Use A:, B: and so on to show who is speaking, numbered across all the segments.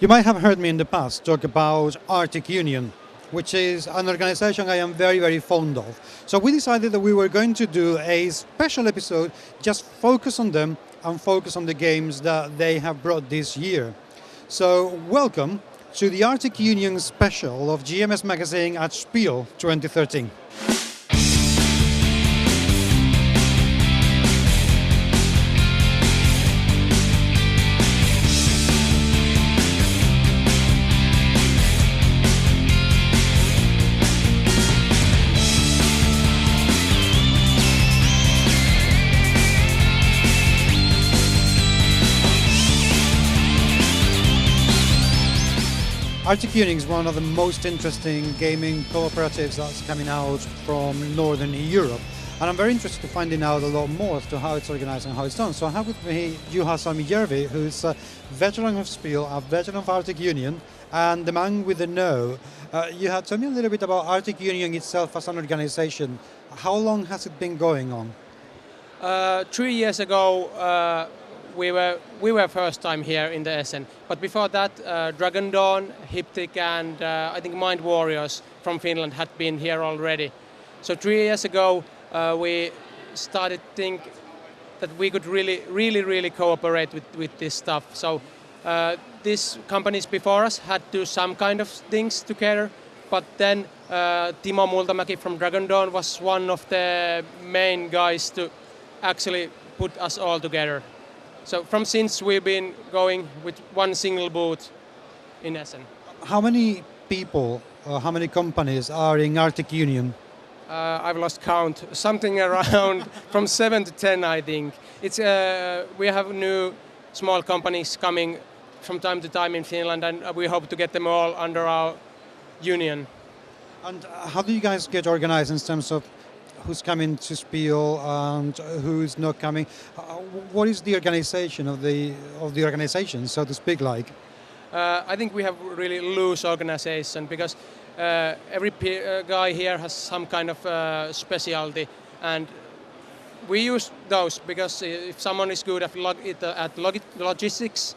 A: You might have heard me in the past talk about Artic Union, which is an organization I am very, very fond of. So we decided that we were going to do a special episode, just focus on them and focus on the games that they have brought this year. So welcome to the Artic Union special of GMS Magazine at Spiel 2013. Artic Union is one of the most interesting gaming cooperatives that's coming out from Northern Europe. And I'm very interested to finding out a lot more as to how it's organized and how it's done. So I have with me Juha Salmijärvi, who's a veteran of Spiel, a veteran of Artic Union, and the man with the know. You had told me a little bit about Artic Union itself as an organization. How long has it been going on?
B: 3 years ago, we were first time here in the Essen, but before that Dragon Dawn, Hyptic and I think Mind Warriors from Finland had been here already. So 3 years ago we started to think that we could really cooperate with this stuff. So these companies before us had to do some kind of things together, but then Timo Multamäki from Dragon Dawn was one of the main guys to actually put us all together. So from since we've been going with one single booth in Essen.
A: How many people, how many companies are in Artic Union?
B: I've lost count. Something around from 7 to 10, I think. It's we have new small companies coming from time to time in Finland, and we hope to get them all under our union. And
A: how do you guys get organized in terms of who's coming to Spiel and who's not coming? What is the organization of the organization, so to speak, like?
B: I think we have really loose organization because every guy here has some kind of specialty, and we use those because if someone is good at logistics,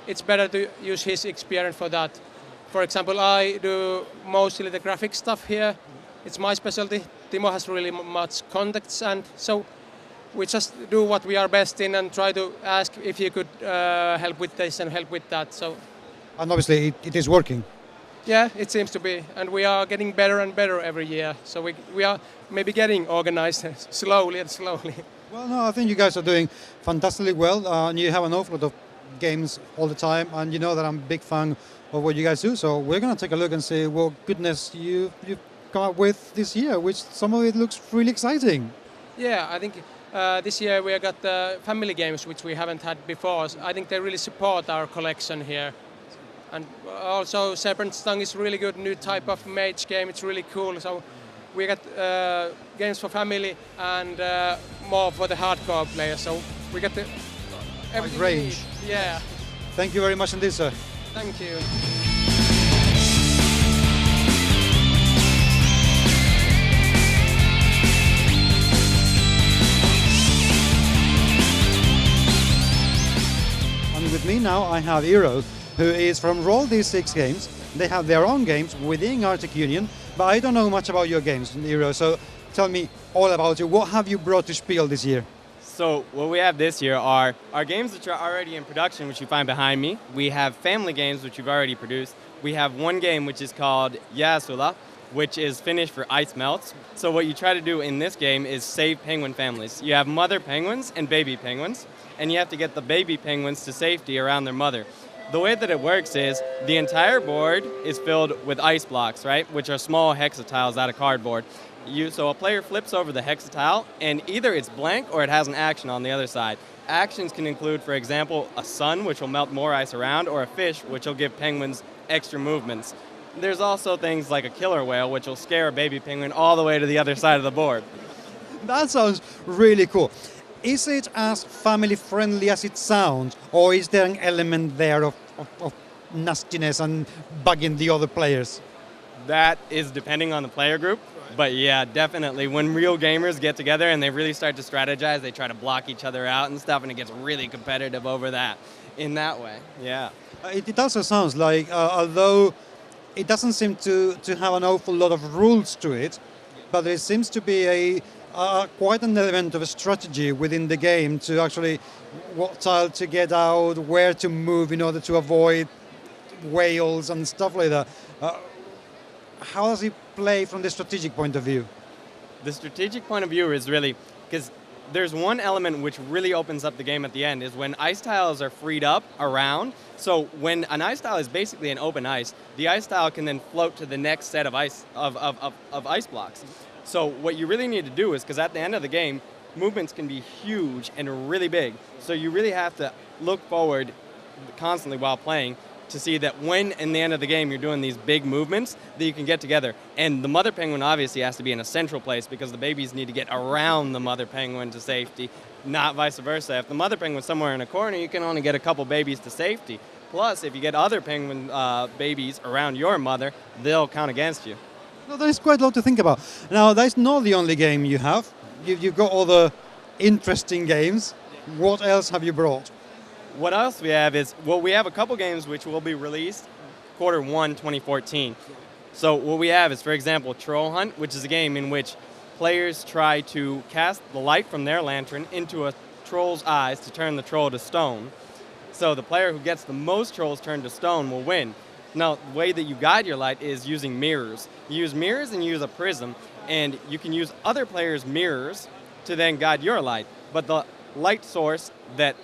B: it's better to use his experience for that. For example, I do mostly the graphic stuff here. It's my specialty. Timo has really much contacts, and so we just do what we are best in and try to ask if you could help with this and help with that. So,
A: and obviously it is working.
B: Yeah, it seems to be, and we are getting better and better every year. So we are maybe getting organized slowly and slowly.
A: Well, no, I think you guys are doing fantastically well, and you have an awful lot of games all the time, and you know that I'm a big fan of what you guys do. So we're going to take a look and see what goodness you've come up with this year, which some of it looks really exciting.
B: Yeah, I think this year we got family games which we haven't had before. I think they really support our collection here. And also Serpent's Tongue is really good new type of mage game. It's really cool. So we got games for family and more for the hardcore players. So we got the everything
A: range.
B: Yeah.
A: Thank you very much indeed, sir.
B: Thank you.
A: With me now I have Eero, who is from RollD6 Games. They have their own games within Artic Union, but I don't know much about your games, Eero, so tell me all about you. What have you brought to Spiel this year?
C: So what we have this year are our games which are already in production, which you find behind me. We have family games which we've already produced. We have one game which is called Jaa Sulaa, which is finished for ice melts. So what you try to do in this game is save penguin families. You have mother penguins and baby penguins, and you have to get the baby penguins to safety around their mother. The way that it works is the entire board is filled with ice blocks, right, which are small hexatiles out of cardboard. So a player flips over the hexatile, and either it's blank or it has an action on the other side. Actions can include, for example, a sun, which will melt more ice around, or a fish, which will give penguins extra movements. There's also things like a killer whale, which will scare a baby penguin all the way to the other side of the board.
A: That sounds really cool. Is it as family-friendly as it sounds, or is there an element there of nastiness and bugging the other players?
C: That is depending on the player group. But yeah, definitely. When real gamers get together and they really start to strategize, they try to block each other out and stuff, and it gets really competitive over that in that way. Yeah.
A: It also sounds like, although it doesn't seem to have an awful lot of rules to it, but there seems to be quite an element of a strategy within the game to actually what tile to get out, where to move in order to avoid whales and stuff like that. How does it play from the strategic point of view?
C: The strategic point of view is really, because there's one element which really opens up the game at the end, is when ice tiles are freed up around. So when an ice tile is basically an open ice, the ice tile can then float to the next set of ice blocks. So what you really need to do is, because at the end of the game, movements can be huge and really big. So you really have to look forward constantly while playing to see that when in the end of the game you're doing these big movements that you can get together. And the mother penguin obviously has to be in a central place because the babies need to get around the mother penguin to safety, not vice versa. If the mother penguin's somewhere in a corner, you can only get a couple babies to safety. Plus, if you get other penguin babies around your mother, they'll count against you.
A: No, there's quite a lot to think about. Now, that's not the only game you have. You've got other interesting games. What else have you brought?
C: What else we have is, well, we have a couple games which will be released Q1 2014. So what we have is, for example, Troll Hunt, which is a game in which players try to cast the light from their lantern into a troll's eyes to turn the troll to stone. So the player who gets the most trolls turned to stone will win. Now, the way that you guide your light is using mirrors. You use mirrors and you use a prism, and you can use other players' mirrors to then guide your light. But the light source that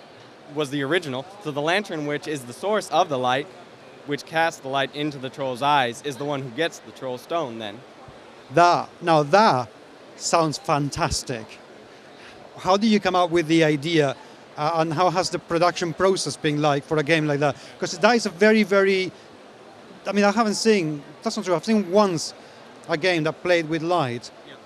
C: was the original, so the lantern, which is the source of the light, which casts the light into the troll's eyes, is the one who gets the troll stone then.
A: That sounds fantastic. How do you come up with the idea, and how has the production process been like for a game like that? Because that is a very, very, I mean, I haven't seen, that's not true, I've seen once a game that played with light.
C: Yep.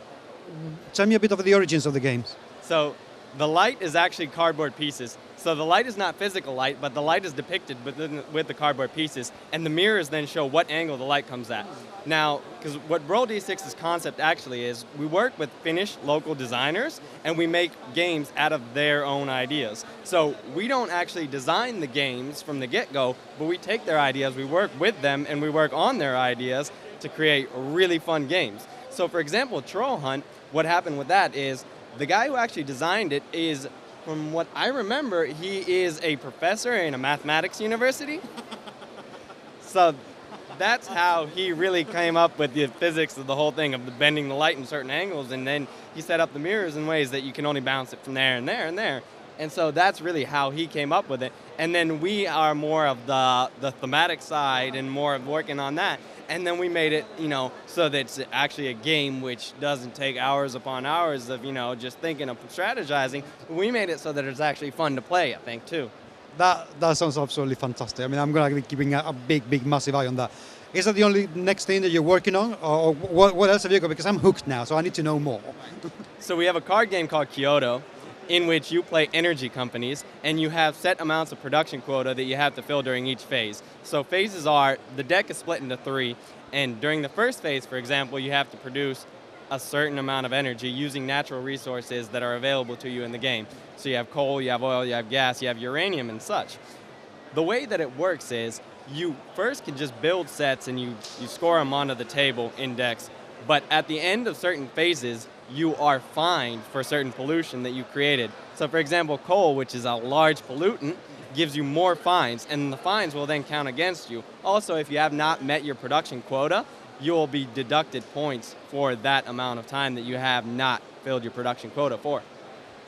A: Tell me a bit of the origins of the games.
C: So the light is actually cardboard pieces. So the light is not physical light, but the light is depicted with the cardboard pieces, and the mirrors then show what angle the light comes at. Now, because what RollD6's concept actually is, we work with Finnish local designers, and we make games out of their own ideas. So we don't actually design the games from the get-go, but we take their ideas, we work with them, and we work on their ideas to create really fun games. So for example, Troll Hunt, what happened with that is, the guy who actually designed it is, from what I remember, he is a professor in a mathematics university. So that's how he really came up with the physics of the whole thing, of the bending the light in certain angles, and then he set up the mirrors in ways that you can only bounce it from there and there and there. And so that's really how he came up with it. And then we are more of the thematic side and more of working on that. And then we made it, so that it's actually a game which doesn't take hours upon hours of, just thinking of strategizing. We made it so that it's actually fun to play, I think, too.
A: That sounds absolutely fantastic. I mean, I'm going to be keeping a big, massive eye on that. Is that the only next thing that you're working on? Or what else have you got? Because I'm hooked now, so I need to know more.
C: So we have a card game called Kyoto, in which you play energy companies, and you have set amounts of production quota that you have to fill during each phase. So phases are, the deck is split into 3, and during the first phase, for example, you have to produce a certain amount of energy using natural resources that are available to you in the game. So you have coal, you have oil, you have gas, you have uranium and such. The way that it works is, you first can just build sets and you score them onto the table in decks, but at the end of certain phases, you are fined for certain pollution that you created. So for example, coal, which is a large pollutant, gives you more fines, and the fines will then count against you. Also, if you have not met your production quota, you will be deducted points for that amount of time that you have not filled your production quota for.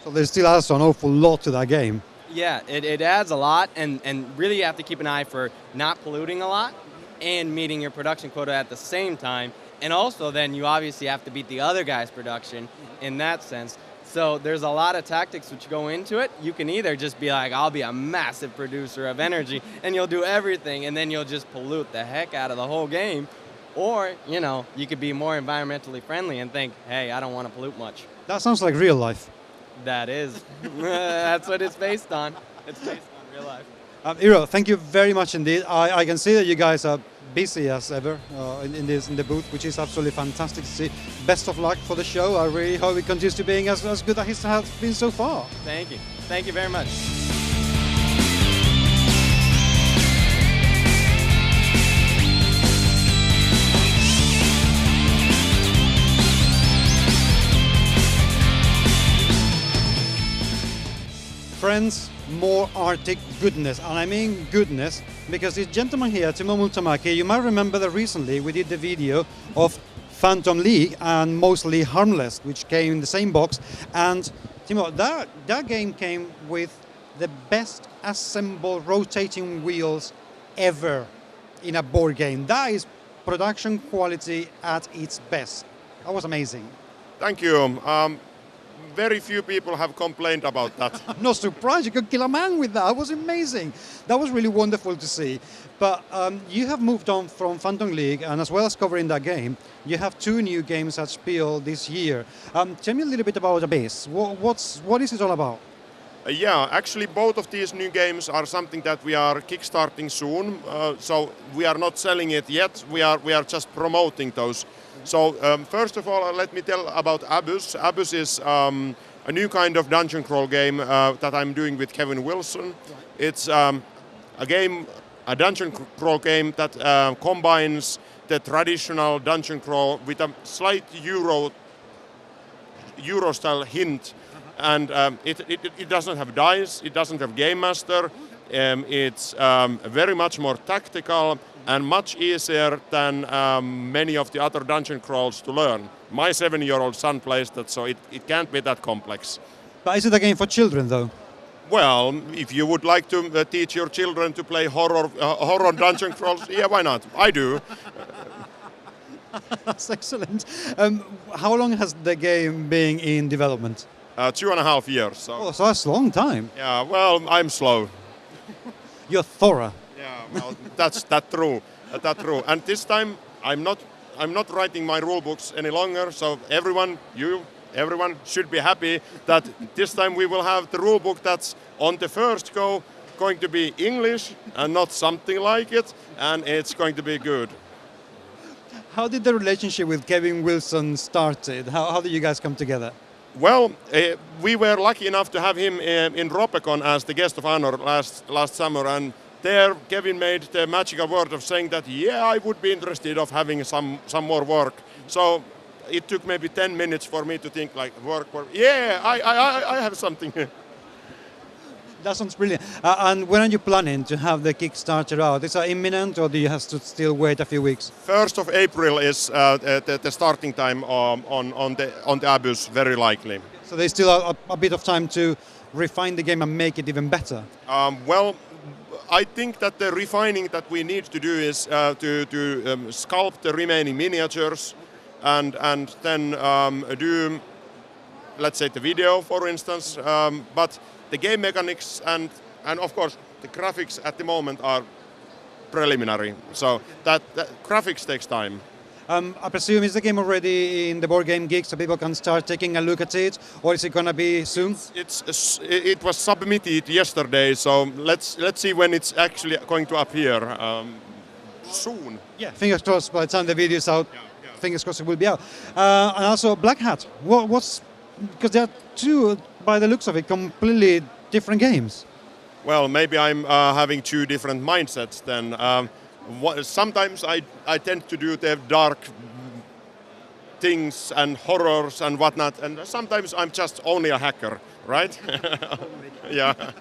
A: So there's still also an awful lot to that game.
C: Yeah, it adds a lot, and really you have to keep an eye for not polluting a lot and meeting your production quota at the same time. And also then you obviously have to beat the other guy's production in that sense. So there's a lot of tactics which go into it. You can either just be like, I'll be a massive producer of energy and you'll do everything and then you'll just pollute the heck out of the whole game. Or, you could be more environmentally friendly and think, hey, I don't want to pollute much.
A: That sounds like real life.
C: That is. That's what it's based on. It's based on real life.
A: Eero, thank you very much indeed. I can see that you guys are busy as ever in the booth, which is absolutely fantastic to see. Best of luck for the show. I really hope it continues to being as good as it has been so far.
C: Thank you. Thank you very much.
A: Friends, more Arctic goodness, and I mean goodness, because this gentleman here, Timo Multamäki, you might remember that recently we did the video of Phantom League and Mostly Harmless, which came in the same box, and Timo, that game came with the best assembled rotating wheels ever in a board game. That is production quality at its best. That was amazing.
D: Thank you. Very few people have complained about that.
A: I'm not surprised, you could kill a man with that. It was amazing. That was really wonderful to see. But you have moved on from Phantom League, and as well as covering that game, you have 2 new games at Spiel this year. Tell me a little bit about Abyss. What is it all about?
D: Yeah, actually both of these new games are something that we are kickstarting soon. So we are not selling it yet, we are just promoting those. So first of all, let me tell about Abyss. Abyss is a new kind of dungeon crawl game that I'm doing with Kevin Wilson. It's a dungeon crawl game that combines the traditional dungeon crawl with a slight Euro style hint. And it doesn't have dice, it doesn't have game master. It's very much more tactical and much easier than many of the other dungeon crawls to learn. My 7-year-old son plays that, so it can't be that complex.
A: But is it a game for children, though?
D: Well, if you would like to teach your children to play horror dungeon crawls, yeah, why not? I do.
A: That's excellent. How long has the game been in development?
D: 2.5 years. So
A: that's a long time.
D: Yeah, well, I'm slow.
A: You're thorough.
D: Yeah, well, that's true. And this time, I'm not writing my rule books any longer. So everyone should be happy that this time we will have the rule book that's on the first go going to be English and not something like it, and it's going to be good.
A: How did the relationship with Kevin Wilson started? How did you guys come together?
D: Well, we were lucky enough to have him in Ropecon as the guest of honor last summer, and there Kevin made the magical word of saying that, yeah, I would be interested of having some more work. So it took maybe 10 minutes for me to think like work. Yeah, I have something.
A: That sounds brilliant. And when are you planning to have the Kickstarter out? Is it imminent, or do you have to still wait a few weeks?
D: 1st of April is the starting time on the Abyss, very likely.
A: So there's still a bit of time to refine the game and make it even better.
D: Well, I think that the refining that we need to do is to sculpt the remaining miniatures and then do, let's say, the video, for instance. But the game mechanics and of course the graphics at the moment are preliminary, so that graphics takes time.
A: I presume is the game already in the board game geek so people can start taking a look at it, or is it going to be soon?
D: It was submitted yesterday, so let's see when it's actually going to appear soon.
A: Yeah, fingers crossed by the time the video is out. Yeah. Fingers crossed it will be out. And also Black Hat. What's because there are 2, by the looks of it, completely different games.
D: Well, maybe I'm having 2 different mindsets then. Sometimes I tend to do the dark things and horrors and whatnot, and sometimes I'm just only a hacker, right? Yeah.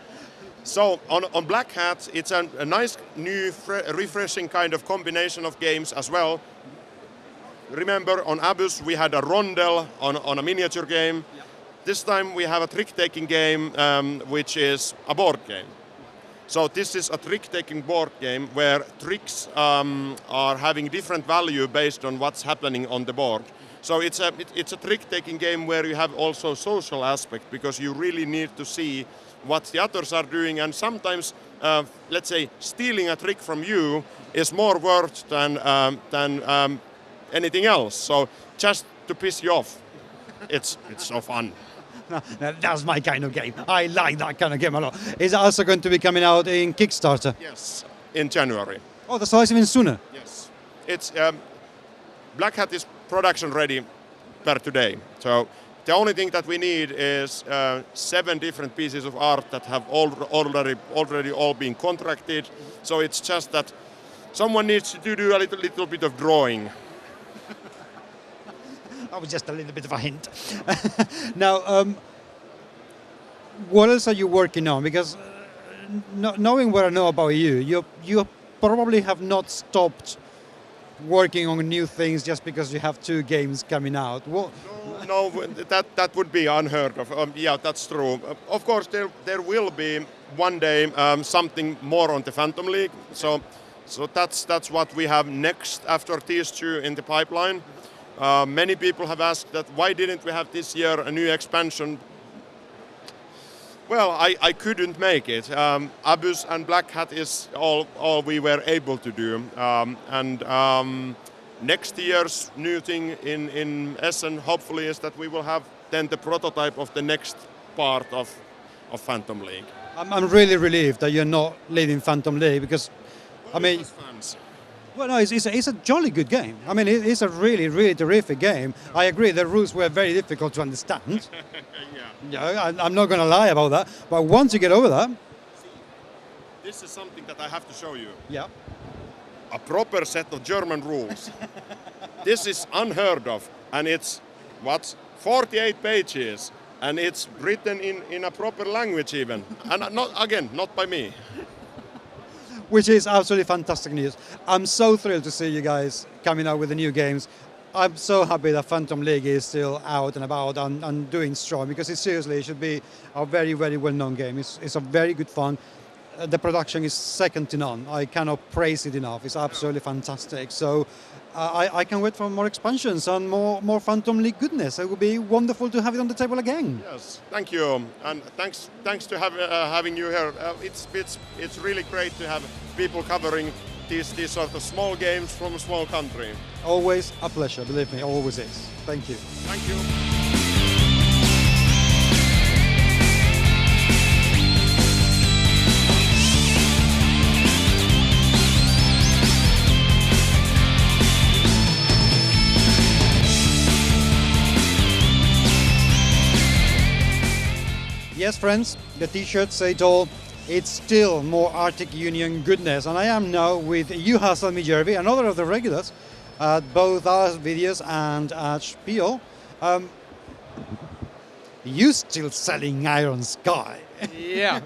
D: So on Black Hat, it's a nice, new, refreshing kind of combination of games as well. Remember, on Abyss we had a rondel on a miniature game. Yeah. This time we have a trick-taking game, which is a board game. So this is a trick-taking board game where tricks are having different value based on what's happening on the board. So it's a trick-taking game where you have also social aspect, because you really need to see what the others are doing, and sometimes, let's say, stealing a trick from you is more worth than anything else. So just to piss you off, it's so fun.
A: No, that's my kind of game. I like that kind of game a lot. Is it also going to be coming out in Kickstarter?
D: Yes, in January.
A: Oh, the size even sooner.
D: Yes. It's Black Hat is production ready per today. So the only thing that we need is 7 different pieces of art that have already all been contracted. So it's just that someone needs to do a little bit of drawing.
A: That was just a little bit of a hint. Now, what else are you working on? Because knowing what I know about you probably have not stopped working on new things just because you have 2 games coming out.
D: No, that would be unheard of. Yeah, that's true. Of course, there will be one day something more on the Phantom League. So that's what we have next after these 2 in the pipeline. Many people have asked that why didn't we have this year a new expansion? Well, I couldn't make it. Abus and Black Hat is all we were able to do. Next year's new thing in Essen hopefully is that we will have then the prototype of the next part of Phantom League.
A: I'm really relieved that you're not leaving Phantom League because, I mean,
D: fans.
A: Well, no, it's a jolly good game. I mean, it's a really, really terrific game. I agree, the rules were very difficult to understand. Yeah, I'm not going to lie about that. But once you get over that...
D: This is something that I have to show you.
A: Yeah.
D: A proper set of German rules. This is unheard of. And it's, 48 pages. And it's written in a proper language even. And not by me.
A: Which is absolutely fantastic news. I'm so thrilled to see you guys coming out with the new games. I'm so happy that Phantom League is still out and about and doing strong because it should be a very, very well-known game. It's a very good fun. The production is second to none. I cannot praise it enough. It's absolutely fantastic. So I can wait for more expansions and more Phantom League goodness. It would be wonderful to have it on the table again.
D: Yes, thank you, and thanks to having you here. It's really great to have people covering these sort of small games from a small country.
A: Always a pleasure, believe me, always is. Thank you.
D: Thank you.
A: Yes, friends, the t-shirts say it all. It's still more Artic Union goodness. And I am now with Juha Salmijärvi, another of the regulars at both our videos and at Spiel. You still selling Iron Sky?
B: Yeah.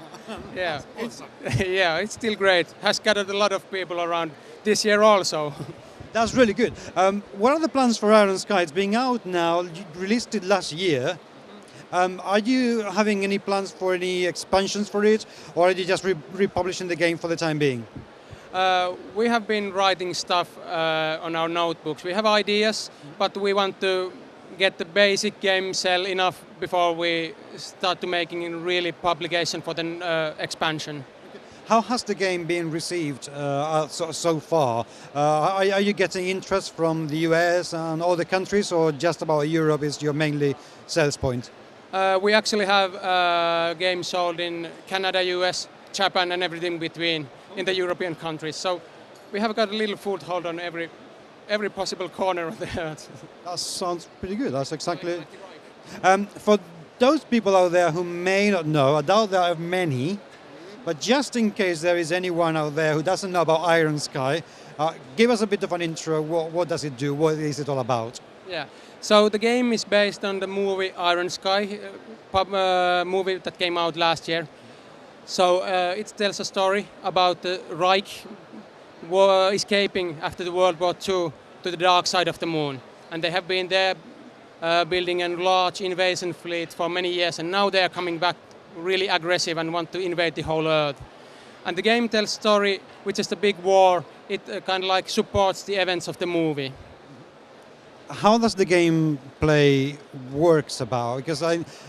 B: It's still great. Has gathered a lot of people around this year also.
A: That's really good. What are the plans for Iron Sky? It's being out now. You released it last year. Are you having any plans for any expansions for it, or are you just republishing the game for the time being?
B: We have been writing stuff on our notebooks. We have ideas, but we want to get the basic game sell enough before we start to making really publication for the expansion.
A: How has the game been received so far? Are you getting interest from the US and other countries, or just about Europe is your mainly sales point?
B: We actually have games sold in Canada, US, Japan and everything between in the European countries. So we have got a little foothold on every possible corner of the earth.
A: That sounds pretty good. That's exactly... For those people out there who may not know, I doubt there are many, but just in case there is anyone out there who doesn't know about Iron Sky, give us a bit of an intro. What does it do? What is it all about?
B: Yeah. So the game is based on the movie Iron Sky, movie that came out last year. So it tells a story about the Reich escaping after the World War II to the dark side of the moon. And they have been there building a large invasion fleet for many years, and now they are coming back really aggressive and want to invade the whole Earth. And the game tells a story which is the big war. It kind of like supports the events of the movie.
A: How does the gameplay works about? Because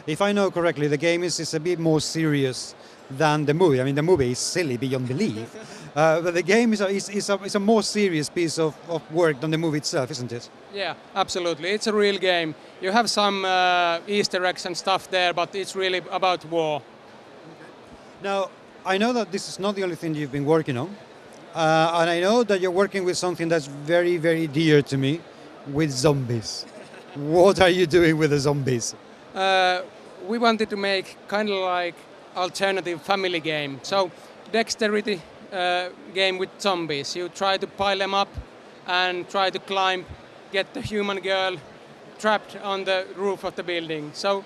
A: if I know correctly, the game is a bit more serious than the movie. I mean, the movie is silly beyond belief, but the game is a more serious piece of work than the movie itself, isn't it?
B: Yeah, absolutely. It's a real game. You have some Easter eggs and stuff there, but it's really about war.
A: Now, I know that this is not the only thing you've been working on. And I know that you're working with something that's very, very dear to me, with zombies. What are you doing with the zombies?
B: We wanted to make kind of like alternative family game. So dexterity game with zombies. You try to pile them up and try to climb, get the human girl trapped on the roof of the building. So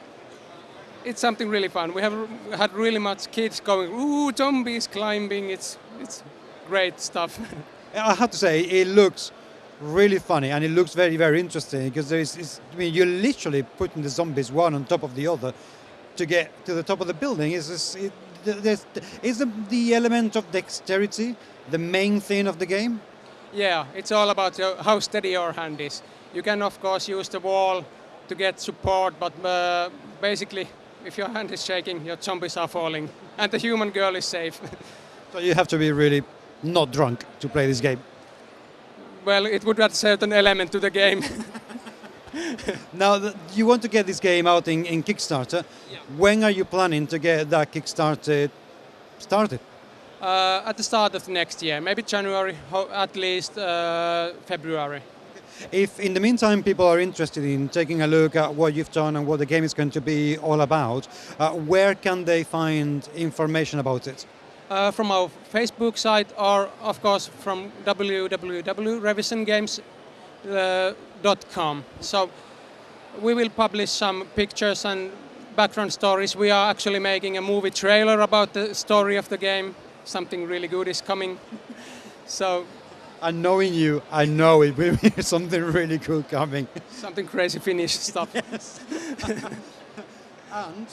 B: it's something really fun. We have had really much kids going, ooh, zombies climbing. It's great stuff.
A: I have to say, it looks really funny and it looks very, very interesting because you're literally putting the zombies one on top of the other to get to the top of the building. Is the element of dexterity the main thing of the game?
B: Yeah, it's all about how steady your hand is. You can, of course, use the wall to get support, but basically, if your hand is shaking, your zombies are falling, and the human girl is safe.
A: So you have to be really not drunk to play this game.
B: Well, it would add a certain element to the game.
A: Now, you want to get this game out in Kickstarter.
B: Yeah.
A: When are you planning to get that Kickstarter started?
B: At the start of next year, maybe January, at least February.
A: If in the meantime people are interested in taking a look at what you've done and what the game is going to be all about, where can they find information about it?
B: From our Facebook site or, of course, from www.revisionsgames.com. So we will publish some pictures and background stories. We are actually making a movie trailer about the story of the game. Something really good is coming. So,
A: and knowing you, I know it will be something really cool coming.
B: Something crazy Finnish stuff.
A: Yes. And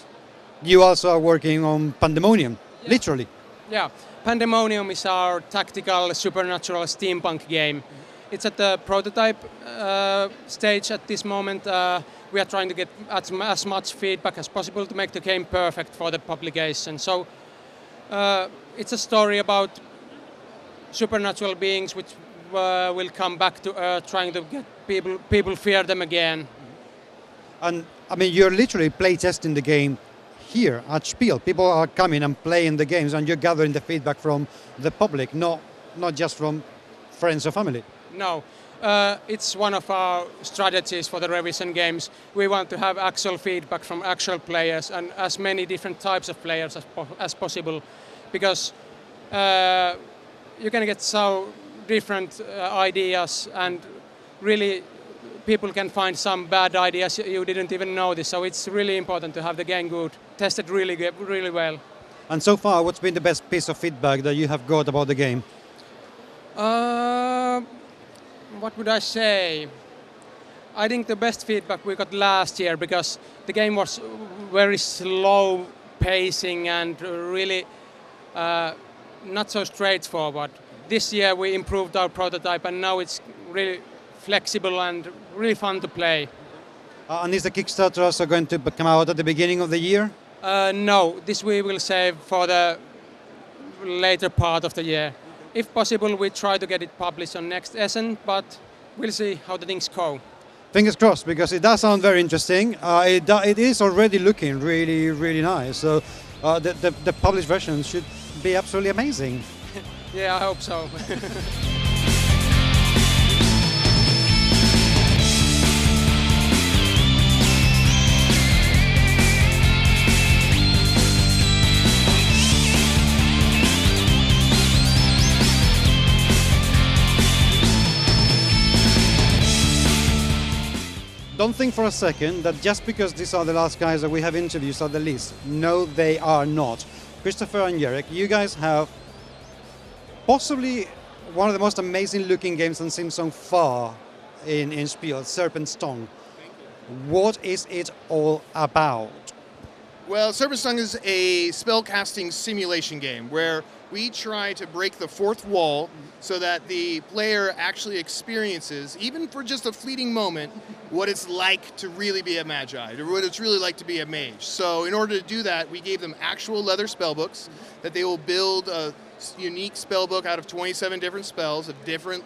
A: you also are working on Pandemonium,
B: yeah.
A: Literally.
B: Yeah, Pandemonium is our tactical supernatural steampunk game. It's at the prototype stage at this moment. We are trying to get as much feedback as possible to make the game perfect for the publication. So it's a story about supernatural beings which will come back to Earth, trying to get people fear them again.
A: And I mean, you're literally playtesting the game here at Spiel. People are coming and playing the games, and you're gathering the feedback from the public, not just from friends or family.
B: No, it's one of our strategies for the revision games. We want to have actual feedback from actual players and as many different types of players as possible, because you can get so different ideas, and really people can find some bad ideas you didn't even notice. So it's really important to have the game good, tested really well.
A: And so far, what's been the best piece of feedback that you have got about the game?
B: What would I say? I think the best feedback we got last year, because the game was very slow pacing and really not so straightforward. This year we improved our prototype, and now it's really flexible and really fun to play.
A: And is the Kickstarter also going to come out at the beginning of the year?
B: No, this we will save for the later part of the year. If possible, we try to get it published on next Essen, but we'll see how the things go.
A: Fingers crossed, because it does sound very interesting. It is already looking really, really nice. So the published version should be absolutely amazing.
B: Yeah, I hope so.
A: Don't think for a second that just because these are the last guys that we have interviews on the list. No, they are not. Christopher and Jarek, you guys have possibly one of the most amazing looking games I've seen so far in Spiel, Serpent's Tongue. What is it all about?
E: Well, Serpent's Tongue is a spellcasting simulation game where we try to break the fourth wall so that the player actually experiences, even for just a fleeting moment, what it's like to really be a magi, or what it's really like to be a mage. So in order to do that, we gave them actual leather spellbooks that they will build a unique spellbook out of 27 different spells of different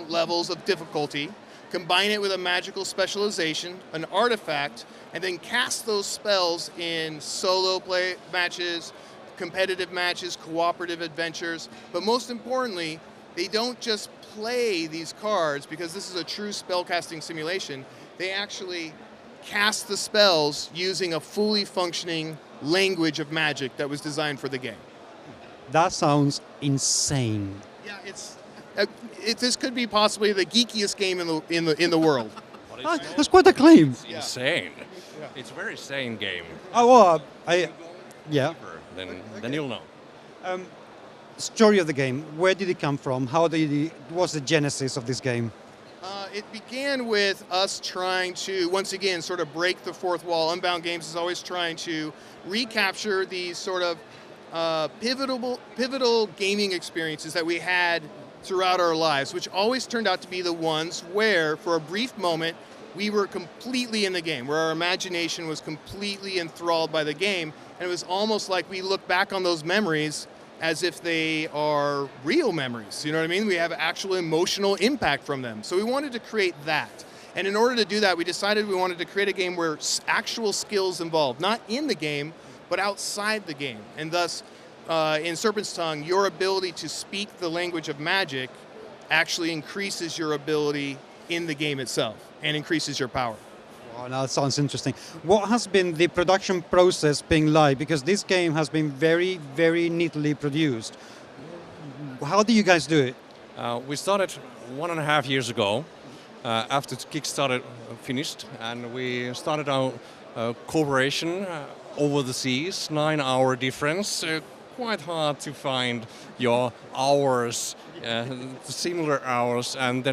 E: levels of difficulty, combine it with a magical specialization, an artifact, and then cast those spells in solo play matches, competitive matches, cooperative adventures, but most importantly, they don't just play these cards because this is a true spellcasting simulation. They actually cast the spells using a fully functioning language of magic that was designed for the game.
A: That sounds insane.
E: Yeah, this could be possibly the geekiest game in the world.
A: That's quite a claim.
F: It's insane. It's a very sane game.
A: Oh, well, yeah.
F: Then you'll know.
A: Story of the game. Where did it come from? What's the genesis of this game?
E: It began with us trying to, once again, sort of break the fourth wall. Unbound Games is always trying to recapture these sort of pivotal gaming experiences that we had throughout our lives, which always turned out to be the ones where, for a brief moment, we were completely in the game, where our imagination was completely enthralled by the game, and it was almost like we look back on those memories as if they are real memories. You know what I mean? We have actual emotional impact from them. So we wanted to create that. And in order to do that, we decided we wanted to create a game where actual skills involved, not in the game, but outside the game. And thus, in Serpent's Tongue, your ability to speak the language of magic actually increases your ability in the game itself and increases your power.
A: Oh, now that sounds interesting. What has been the production process being like? Because this game has been very, very neatly produced. How do you guys do it?
F: We started 1.5 years ago after Kickstarter finished, and we started our cooperation over the seas, 9-hour difference. Quite hard to find your hours, similar hours, and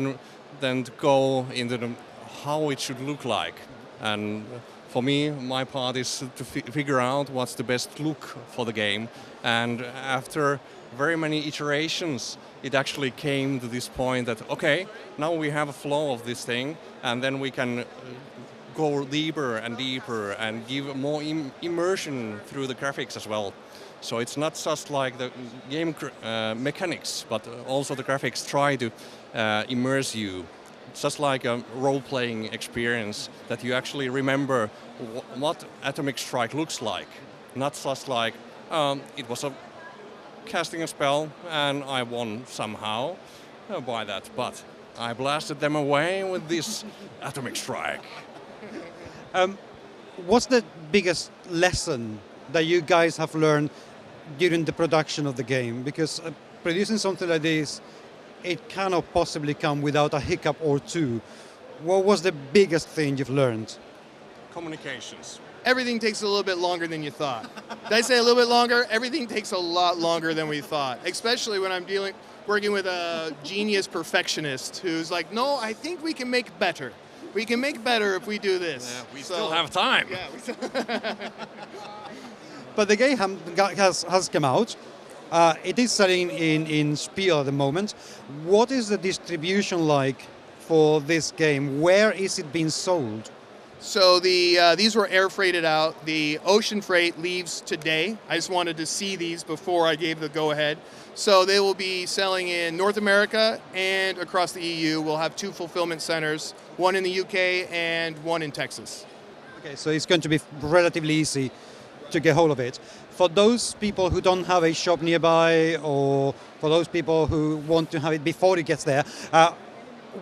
F: then to go into how it should look like. And for me, my part is to figure out what's the best look for the game. And after very many iterations, it actually came to this point that, okay, now we have a flow of this thing, and then we can go deeper and deeper and give more immersion through the graphics as well. So it's not just like the game mechanics, but also the graphics try to immerse you. It's just like a role-playing experience that you actually remember what Atomic Strike looks like. Not just like, it was casting a spell and I won somehow by that, but I blasted them away with this Atomic Strike.
A: What's the biggest lesson that you guys have learned during the production of the game? Because producing something like this, it cannot possibly come without a hiccup or two. What was the biggest thing you've learned?
F: Communications.
E: Everything takes a little bit longer than you thought. Did I say a little bit longer? Everything takes a lot longer than we thought, especially when I'm working with a genius perfectionist who's like, no, I think we can make better. We can make better if we do this.
F: Yeah, we still have time.
E: Yeah,
A: But the game has come out. It is selling in Spiel at the moment. What is the distribution like for this game? Where is it being sold?
E: So these were air freighted out. The ocean freight leaves today. I just wanted to see these before I gave the go-ahead. So they will be selling in North America and across the EU. We'll have 2 fulfillment centers, one in the UK and one in Texas.
A: Okay, so it's going to be relatively easy to get hold of it. For those people who don't have a shop nearby, or for those people who want to have it before it gets there,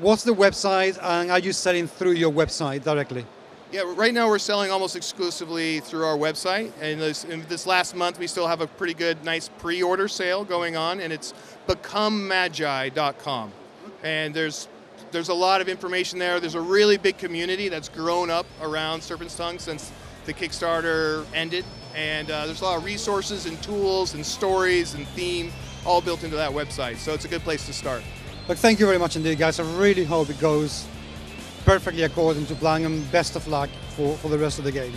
A: what's the website, and are you selling through your website directly?
E: Yeah, right now we're selling almost exclusively through our website. And in this last month, we still have a pretty good, nice pre-order sale going on, and it's becomemagi.com. And there's a lot of information there. There's a really big community that's grown up around Serpent's Tongue since the Kickstarter ended. And there's a lot of resources and tools and stories and theme all built into that website. So it's a good place to start.
A: Look, thank you very much indeed, guys. I really hope it goes perfectly according to plan, and best of luck for the rest of the game.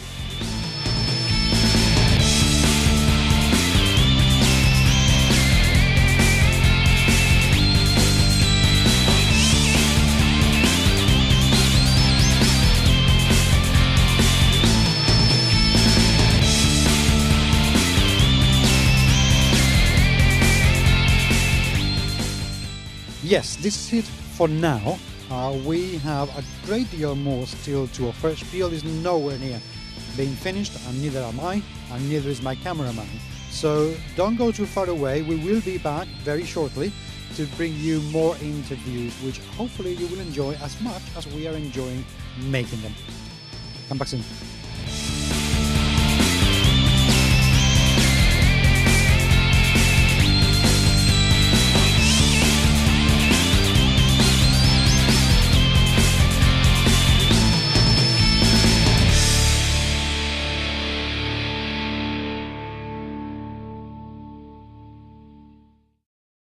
A: Yes, this is it for now. We have a great deal more still to offer. Spiel is nowhere near being finished, and neither am I, and neither is my cameraman. So don't go too far away. We will be back very shortly to bring you more interviews, which hopefully you will enjoy as much as we are enjoying making them. Come back soon.